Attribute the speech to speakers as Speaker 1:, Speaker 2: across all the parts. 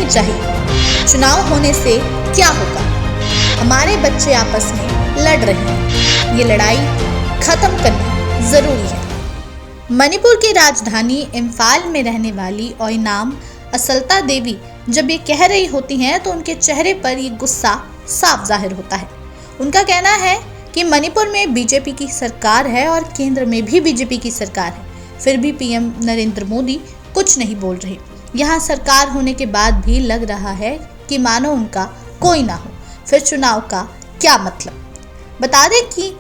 Speaker 1: नहीं चाहिए। चुनाव होने से क्या होगा? हमारे बच्चे आपस में लड़ रहे हैं, ये लड़ाई खत्म करनी जरूरी है। मणिपुर की राजधानी इम्फाल में रहने वाली ओइनाम असलता देवी जब ये कह रही होती हैं तो उनके चेहरे पर ये गुस्सा साफ जाहिर होता है। उनका कहना है कि मणिपुर में बीजेपी की सरकार है और केंद्र में भी बीजेपी की सरकार है, फिर भी पीएम नरेंद्र मोदी कुछ नहीं बोल रहे। यहाँ सरकार होने के बाद भी लग रहा है कि मानो उनका कोई ना हो, फिर चुनाव का क्या मतलब? बता दें कि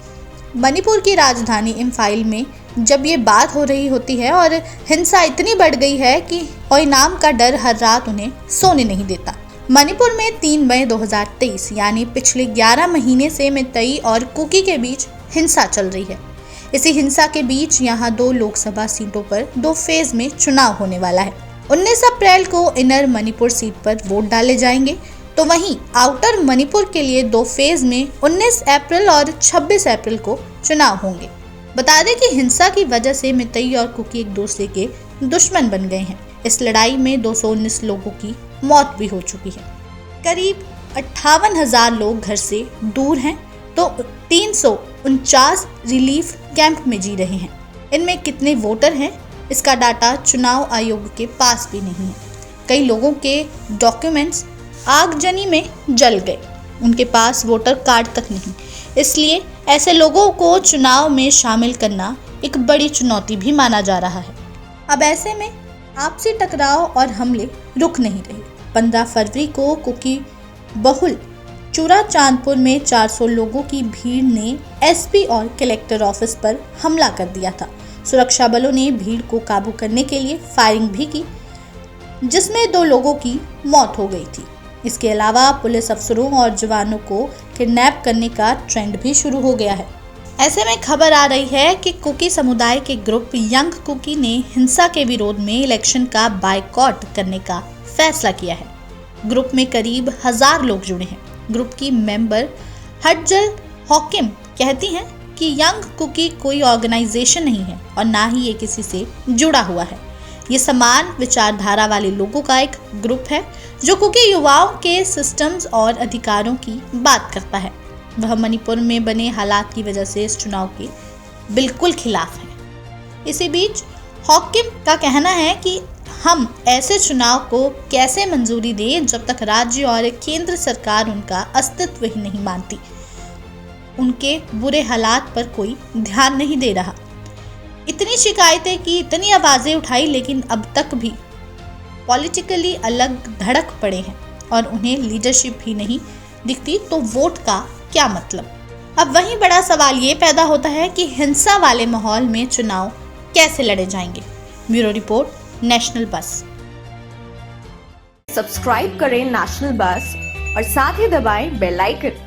Speaker 1: मणिपुर की राजधानी इम्फाल में जब ये बात हो रही होती है और हिंसा इतनी बढ़ गई है कि ओइनाम का डर हर रात उन्हें सोने नहीं देता। मणिपुर में 3 मई 2023 यानी पिछले 11 महीने से मेतई और कुकी के बीच हिंसा चल रही है। इसी हिंसा के बीच यहाँ 2 लोकसभा सीटों पर 2 फेज में चुनाव होने वाला है। 19 अप्रैल को इनर मणिपुर सीट पर वोट डाले जाएंगे, तो वहीं आउटर मणिपुर के लिए 2 फेज में 19 अप्रैल और 26 अप्रैल को चुनाव होंगे। बता दें कि हिंसा की वजह से मेतई और कुकी एक दूसरे के दुश्मन बन गए हैं। इस लड़ाई में 219 लोगों की मौत भी हो चुकी है। करीब 58,000 लोग घर से दूर हैं, तो 349 रिलीफ कैंप में जी रहे हैं। इनमें कितने वोटर हैं, इसका डाटा चुनाव आयोग के पास भी नहीं है। कई लोगों के डॉक्यूमेंट्स आगजनी में जल गए, उनके पास वोटर कार्ड तक नहीं। इसलिए ऐसे लोगों को चुनाव में शामिल करना एक बड़ी चुनौती भी माना जा रहा है। अब ऐसे में आपसी टकराव और हमले रुक नहीं रहे। 15 फरवरी को कुकी बहुल चूरा चांदपुर में 400 लोगों की भीड़ ने एसपी और कलेक्टर ऑफिस पर हमला कर दिया था। सुरक्षा बलों ने भीड़ को काबू करने के लिए फायरिंग भी की, जिसमें 2 लोगों की मौत हो गई थी। इसके अलावा पुलिस अफसरों और जवानों को किडनैप करने का ट्रेंड भी शुरू हो गया है। ऐसे में खबर आ रही है कि कुकी समुदाय के ग्रुप यंग कुकी ने हिंसा के विरोध में इलेक्शन का बायकॉट करने का फैसला किया है। ग्रुप में करीब 1000 लोग जुड़े हैं। ग्रुप की मेंबर हटजल हॉकिम कहती हैं कि यंग कुकी कोई ऑर्गेनाइजेशन नहीं है और ना ही ये किसी से जुड़ा हुआ है। ये समान विचारधारा वाले लोगों का एक ग्रुप है जो कुकी युवाओं के सिस्टम्स और अधिकारों की बात करता है। वह मणिपुर में बने हालात की वजह से इस चुनाव के बिल्कुल खिलाफ है। इसी बीच हॉकिम का कहना है कि हम ऐसे चुनाव को कैसे मंजूरी दें जब तक राज्य और केंद्र सरकार उनका अस्तित्व ही नहीं मानती। उनके बुरे हालात पर कोई ध्यान नहीं दे रहा। इतनी शिकायतें की, इतनी आवाजें उठाई, लेकिन अब तक भी पॉलिटिकली अलग धड़क पड़े हैं और उन्हें लीडरशिप भी नहीं दिखती, तो वोट का क्या मतलब? अब वहीं बड़ा सवाल ये पैदा होता है कि हिंसा वाले माहौल में चुनाव कैसे लड़े जाएंगे। ब्यूरो रिपोर्ट, नेशनल बस।
Speaker 2: सब्सक्राइब करें नेशनल बस और साथ ही दबाएं बेल आइकन।